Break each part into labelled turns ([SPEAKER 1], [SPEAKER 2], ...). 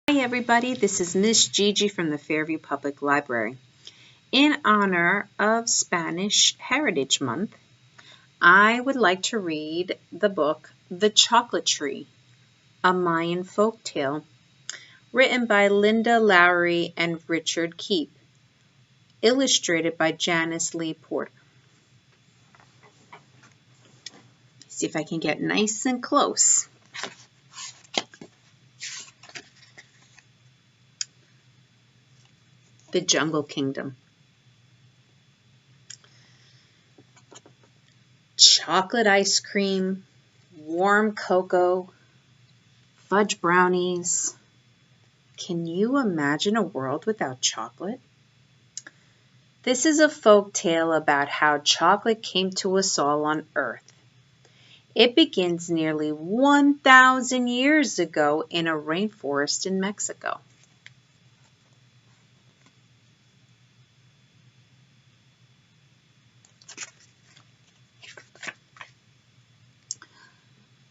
[SPEAKER 1] Hi everybody, this is Miss Gigi from the Fairview Public Library. In honor of Spanish Heritage Month, I would like to read the book The Chocolate Tree, a Mayan Folktale, written by Linda Lowry and Richard Keep, illustrated by Janice Lee Porter. See if I can get nice and close. The Jungle Kingdom. Chocolate ice cream, warm cocoa, fudge brownies. Can you imagine a world without chocolate? This is a folk tale about how chocolate came to us all on Earth. It begins nearly 1,000 years ago in a rainforest in Mexico.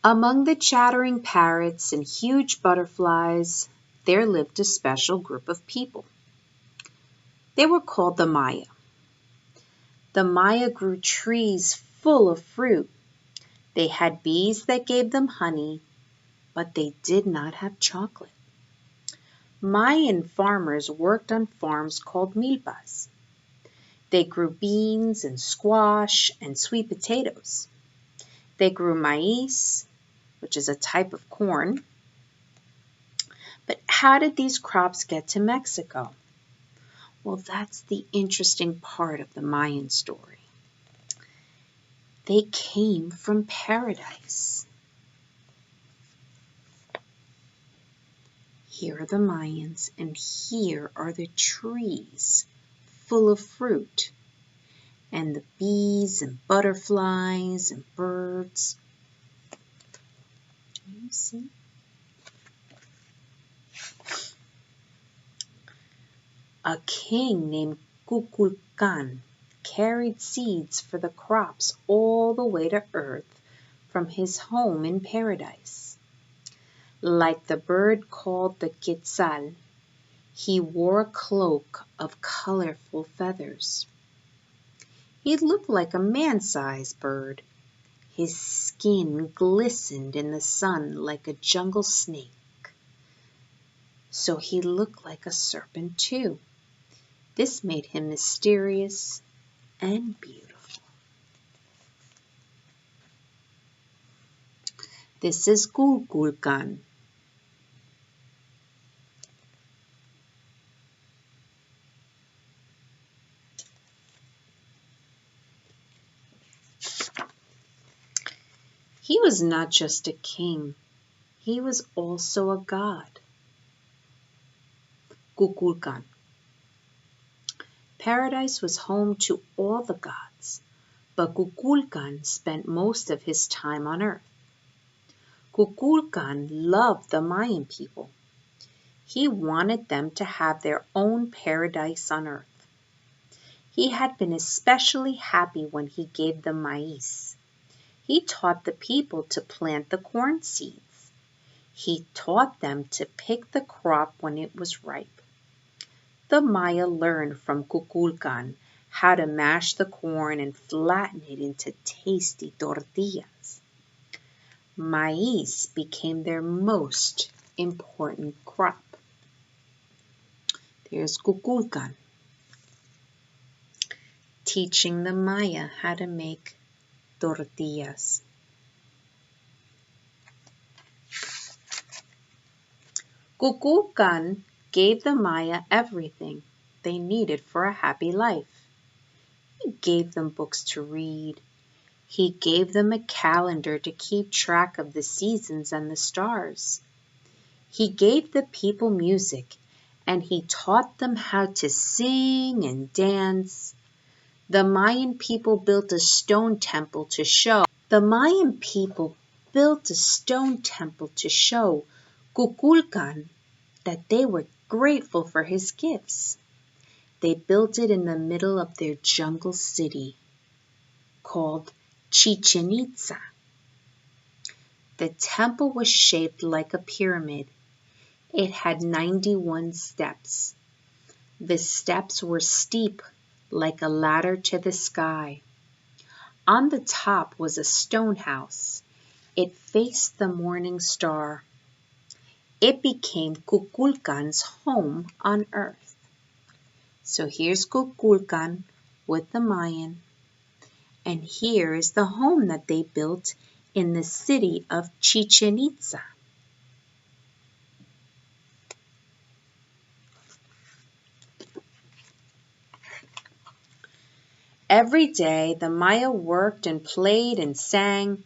[SPEAKER 1] Among the chattering parrots and huge butterflies, there lived a special group of people. They were called the Maya. The Maya grew trees full of fruit. They had bees that gave them honey, but they did not have chocolate. Mayan farmers worked on farms called milpas. They grew beans and squash and sweet potatoes. They grew maize, which is a type of corn. But how did these crops get to Mexico? Well, that's the interesting part of the Mayan story. They came from paradise. Here are the Mayans, and here are the trees full of fruit, and the bees and butterflies and birds. You see? A king named Kukulkan carried seeds for the crops all the way to Earth from his home in paradise. Like the bird called the quetzal, he wore a cloak of colorful feathers. He looked like a man-sized bird. His skin glistened in the sun like a jungle snake. So he looked like a serpent too. This made him mysterious and beautiful. This is Kululkan. He was not just a king, he was also a god. Kukulkan. Paradise was home to all the gods, but Kukulkan spent most of his time on Earth. Kukulkan loved the Mayan people. He wanted them to have their own paradise on Earth. He had been especially happy when he gave them maize. He taught the people to plant the corn seeds. He taught them to pick the crop when it was ripe. The Maya learned from Kukulkan how to mash the corn and flatten it into tasty tortillas. Maize became their most important crop. There's Kukulkan, teaching the Maya how to make tortillas. Kukulkan gave the Maya everything they needed for a happy life. He gave them books to read. He gave them a calendar to keep track of the seasons and the stars. He gave the people music, and he taught them how to sing and dance. The Mayan people built a stone temple to show Kukulkan that they were grateful for his gifts. They built it in the middle of their jungle city called Chichen Itza. The temple was shaped like a pyramid. It had 91 steps. The steps were steep, like a ladder to the sky. On the top was a stone house. It faced the morning star. It became Kukulkan's home on earth. So here's Kukulkan with the Mayan. And here is the home that they built in the city of Chichen Itza. Every day the Maya worked and played and sang.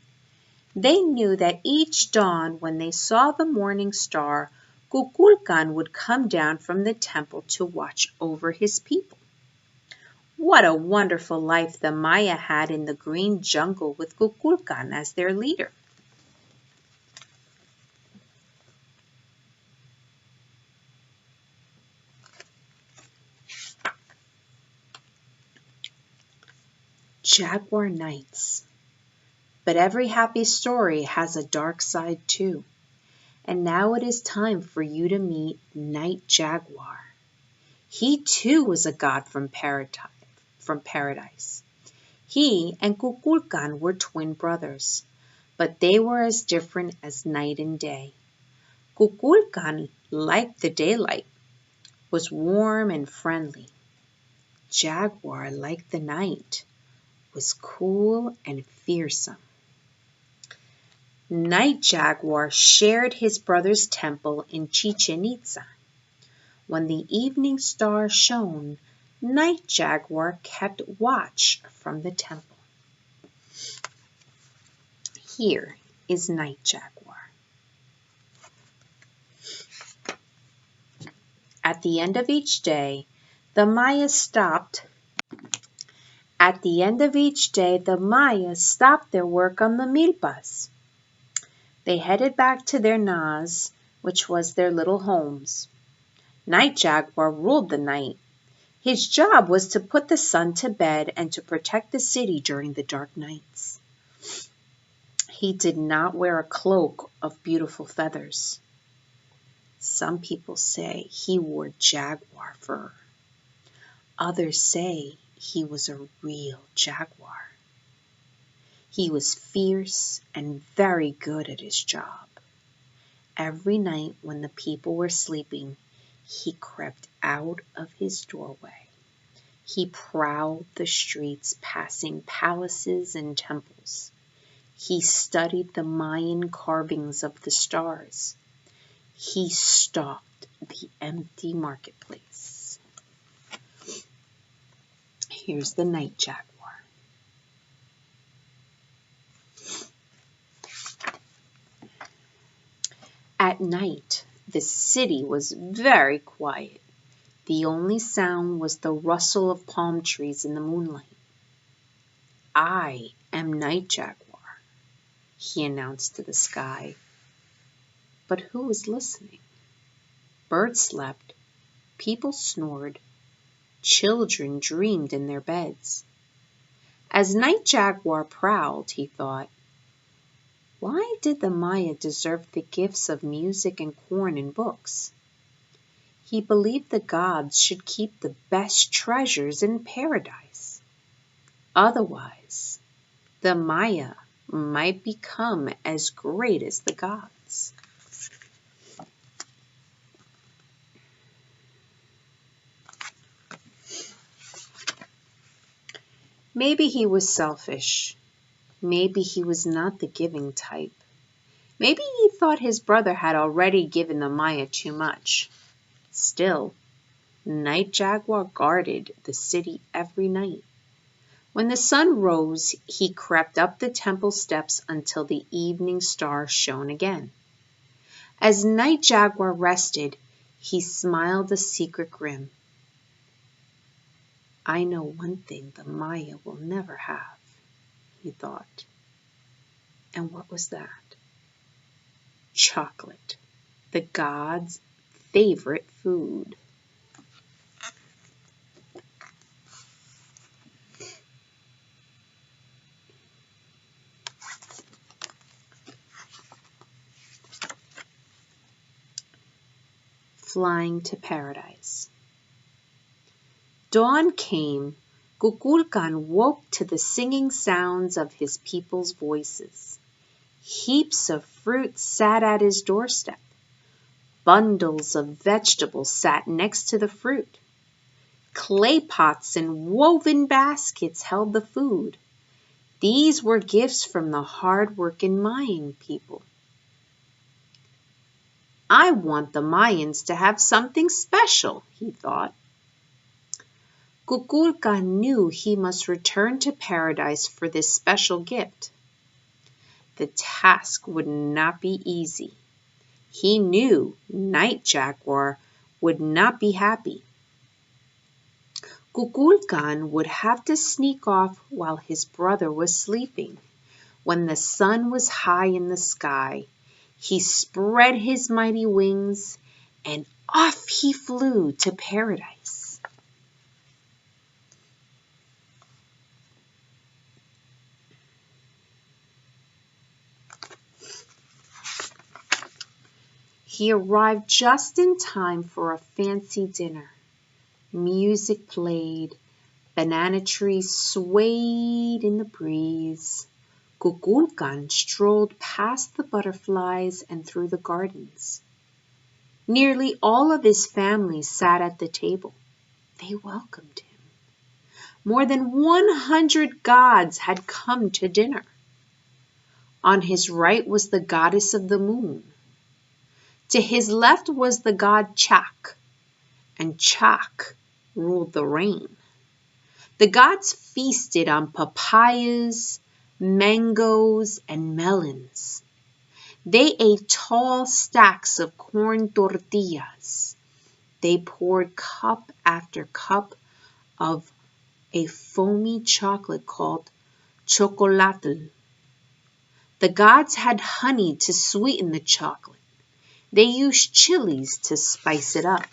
[SPEAKER 1] They knew that each dawn when they saw the morning star, Kukulkan would come down from the temple to watch over his people. What a wonderful life the Maya had in the green jungle with Kukulkan as their leader. Jaguar nights. But every happy story has a dark side too. And now it is time for you to meet Night Jaguar. He too was a god from paradise. He and Kukulkan were twin brothers, but they were as different as night and day. Kukulkan liked the daylight, was warm and friendly. Jaguar liked the night, was cool and fearsome. Night Jaguar shared his brother's temple in Chichen Itza. When the evening star shone, Night Jaguar kept watch from the temple. Here is Night Jaguar. At the end of each day, the Maya stopped their work on the milpas. They headed back to their nas, which was their little homes. Night Jaguar ruled the night. His job was to put the sun to bed and to protect the city during the dark nights. He did not wear a cloak of beautiful feathers. Some people say he wore jaguar fur. Others say he was a real jaguar. He was fierce and very good at his job. Every night when the people were sleeping, he crept out of his doorway. He prowled the streets, passing palaces and temples. He studied the Mayan carvings of the stars. He stalked the empty marketplace. Here's the Night Jaguar. At night, the city was very quiet. The only sound was the rustle of palm trees in the moonlight. I am Night Jaguar, he announced to the sky. But who was listening? Birds slept, people snored, children dreamed in their beds. As Night Jaguar prowled, he thought, why did the Maya deserve the gifts of music and corn and books? He believed the gods should keep the best treasures in paradise. Otherwise, the Maya might become as great as the gods. Maybe he was selfish. Maybe he was not the giving type. Maybe he thought his brother had already given the Maya too much. Still, Night Jaguar guarded the city every night. When the sun rose, he crept up the temple steps until the evening star shone again. As Night Jaguar rested, he smiled a secret grin. I know one thing the Maya will never have, he thought. And what was that? Chocolate, the gods' favorite food. flying to paradise. Dawn came. Kukulkan woke to the singing sounds of his people's voices. Heaps of fruit sat at his doorstep. Bundles of vegetables sat next to the fruit. Clay pots and woven baskets held the food. These were gifts from the hard-working Mayan people. I want the Mayans to have something special, he thought. Kukulkan knew he must return to paradise for this special gift. The task would not be easy. He knew Night Jaguar would not be happy. Kukulkan would have to sneak off while his brother was sleeping. When the sun was high in the sky, he spread his mighty wings and off he flew to paradise. He arrived just in time for a fancy dinner. Music played, banana trees swayed in the breeze. Kukulkan strolled past the butterflies and through the gardens. Nearly all of his family sat at the table. They welcomed him. More than 100 gods had come to dinner. On his right was the goddess of the moon. To his left was the god Chak, and Chak ruled the rain. The gods feasted on papayas, mangoes, and melons. They ate tall stacks of corn tortillas. They poured cup after cup of a foamy chocolate called chocolate. The gods had honey to sweeten the chocolate. They used chilies to spice it up.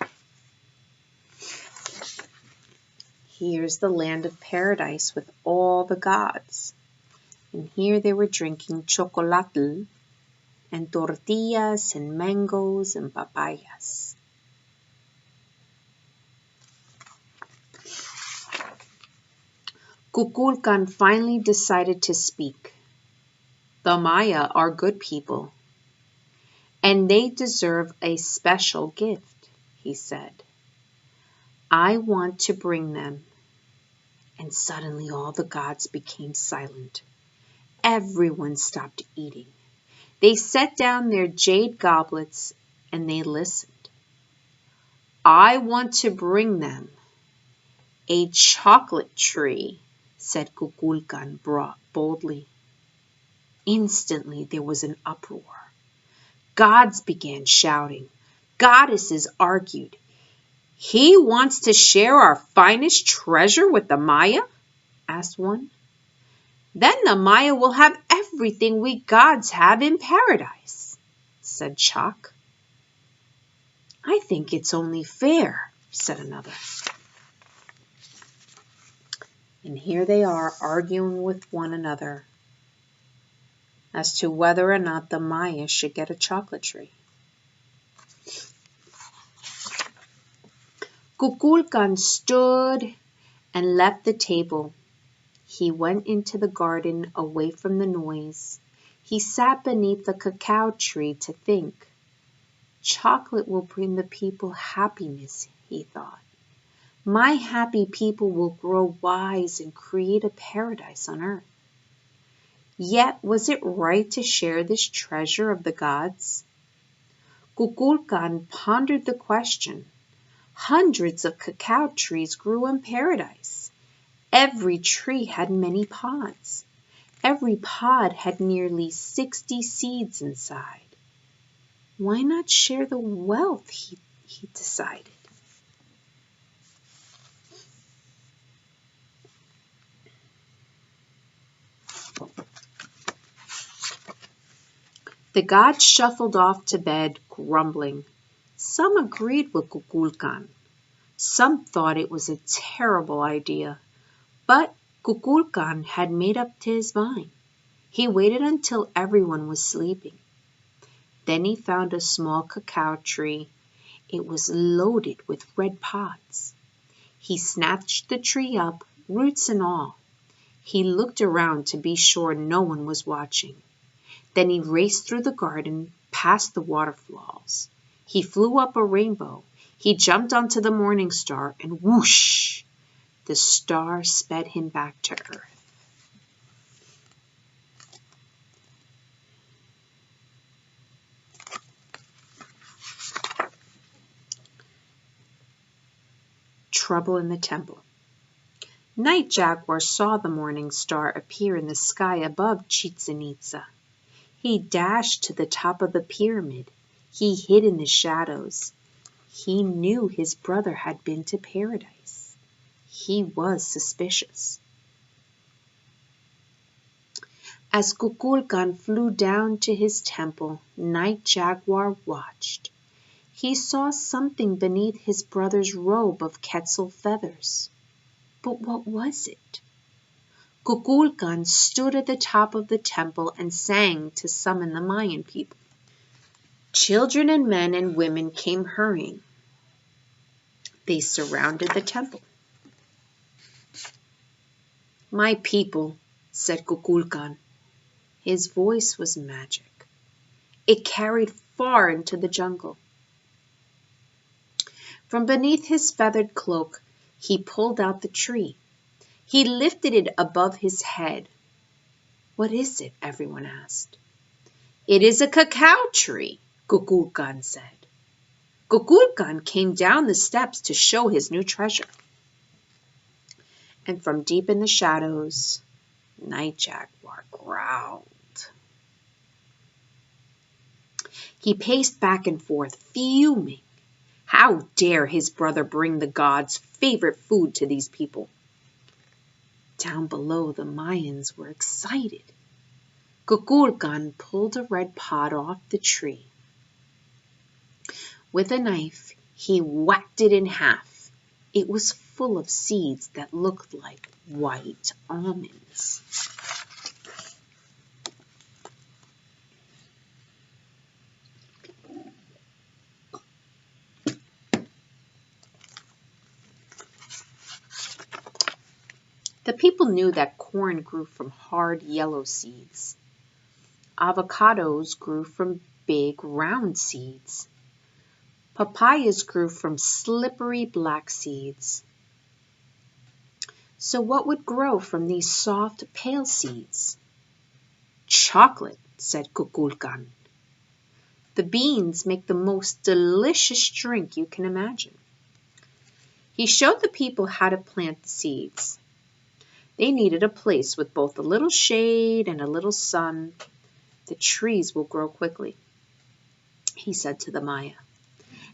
[SPEAKER 1] Here's the land of paradise with all the gods. And here they were drinking chocolate and tortillas and mangoes and papayas. Kukulkan finally decided to speak. The Maya are good people, and they deserve a special gift, he said. I want to bring them. And suddenly all the gods became silent. Everyone stopped eating. They set down their jade goblets and they listened. I want to bring them a chocolate tree, said Kukulkan boldly. Instantly there was an uproar. Gods began shouting. Goddesses argued. He wants to share our finest treasure with the Maya? Asked one. Then the Maya will have everything we gods have in paradise, said Chak. I think it's only fair, said another. And here they are arguing with one another as to whether or not the Maya should get a chocolate tree. Kukulkan stood and left the table. He went into the garden away from the noise. He sat beneath the cacao tree to think. Chocolate will bring the people happiness, he thought. My happy people will grow wise and create a paradise on earth. Yet, was it right to share this treasure of the gods? Kukulkan pondered the question. Hundreds of cacao trees grew in paradise. Every tree had many pods. Every pod had nearly 60 seeds inside. Why not share the wealth, he decided. The gods shuffled off to bed, grumbling. Some agreed with Kukulkan. Some thought it was a terrible idea. But Kukulkan had made up his mind. He waited until everyone was sleeping. Then he found a small cacao tree It was loaded with red pods. He snatched the tree up, roots and all. He looked around to be sure no one was watching. Then he raced through the garden, past the waterfalls. He flew up a rainbow. He jumped onto the morning star, and whoosh! The star sped him back to Earth. Trouble in the Temple. Night Jaguar saw the morning star appear in the sky above Chichen Itza. He dashed to the top of the pyramid. He hid in the shadows. He knew his brother had been to paradise. He was suspicious. As Kukulkan flew down to his temple, Night Jaguar watched. He saw something beneath his brother's robe of quetzal feathers. But what was it? Kukulkan stood at the top of the temple and sang to summon the Mayan people. Children and men and women came hurrying. They surrounded the temple. "My people," said Kukulkan. His voice was magic. It carried far into the jungle. From beneath his feathered cloak, he pulled out the tree. He lifted it above his head. "What is it?" everyone asked. "It is a cacao tree," Kukulkan said. Kukulkan came down the steps to show his new treasure. And from deep in the shadows, Night Jaguar growled. He paced back and forth, fuming. How dare his brother bring the gods' favorite food to these people? Down below, the Mayans were excited. Kukulkan pulled a red pod off the tree. With a knife, he whacked it in half. It was full of seeds that looked like white almonds. The people knew that corn grew from hard yellow seeds. Avocados grew from big round seeds. Papayas grew from slippery black seeds. So what would grow from these soft, pale seeds? "Chocolate," said Kukulkan. "The beans make the most delicious drink you can imagine." He showed the people how to plant the seeds. They needed a place with both a little shade and a little sun. "The trees will grow quickly," he said to the Maya.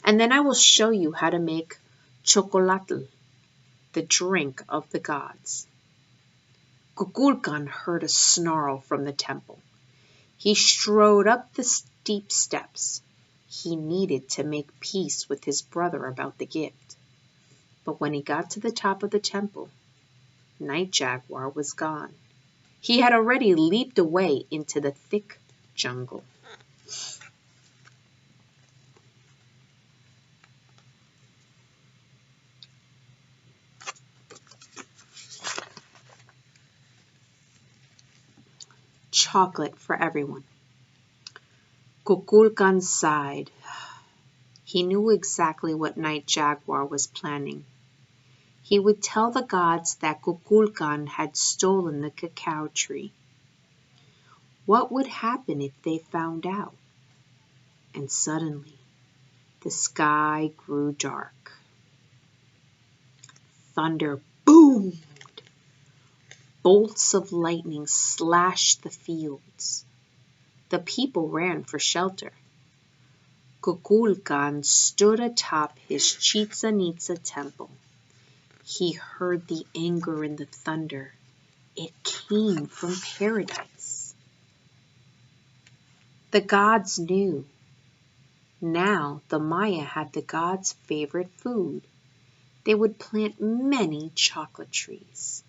[SPEAKER 1] "And then I will show you how to make chocolatl, the drink of the gods." Kukulkan heard a snarl from the temple. He strode up the steep steps. He needed to make peace with his brother about the gift. But when he got to the top of the temple, Night Jaguar was gone. He had already leaped away into the thick jungle. Chocolate for everyone. Kukulkan sighed. He knew exactly what Night Jaguar was planning. He would tell the gods that Kukulkan had stolen the cacao tree. What would happen if they found out? And suddenly, the sky grew dark. Thunder boomed. Bolts of lightning slashed the fields. The people ran for shelter. Kukulkan stood atop his Chichen Itza temple. He heard the anger in the thunder. It came from paradise. The gods knew. Now the Maya had the gods' favorite food. They would plant many chocolate trees.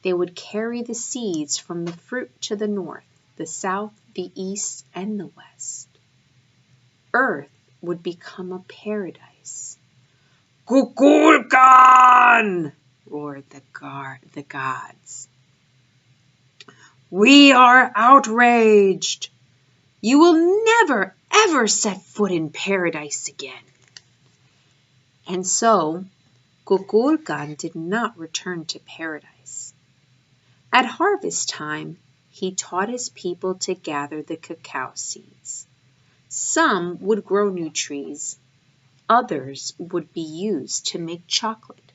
[SPEAKER 1] They would carry the seeds from the fruit to the north, the south, the east, and the west. Earth would become a paradise. paradise. Kukulkan! Roared the gods. We are outraged. You will never, ever set foot in paradise again. And so, Kukulkan did not return to paradise. At harvest time, he taught his people to gather the cacao seeds. Some would grow new trees. Others would be used to make chocolate.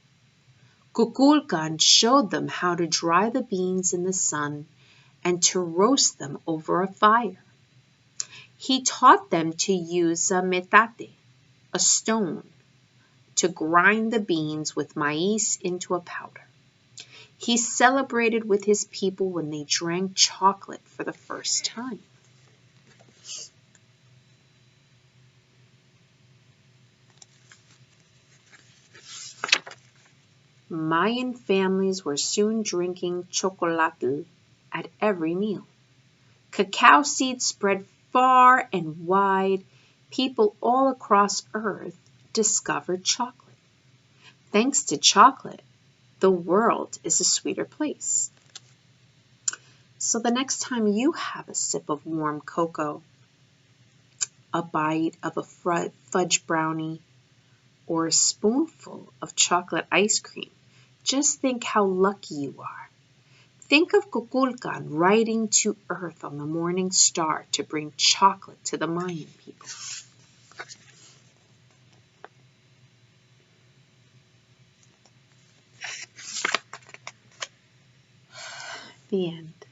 [SPEAKER 1] Kukulkan showed them how to dry the beans in the sun and to roast them over a fire. He taught them to use a metate, a stone, to grind the beans with maize into a powder. He celebrated with his people when they drank chocolate for the first time. Mayan families were soon drinking chocolate at every meal. Cacao seeds spread far and wide. People all across Earth discovered chocolate. Thanks to chocolate, the world is a sweeter place. So the next time you have a sip of warm cocoa, a bite of a fudge brownie, or a spoonful of chocolate ice cream, just think how lucky you are. Think of Kukulkan riding to Earth on the morning star to bring chocolate to the Mayan people. The end.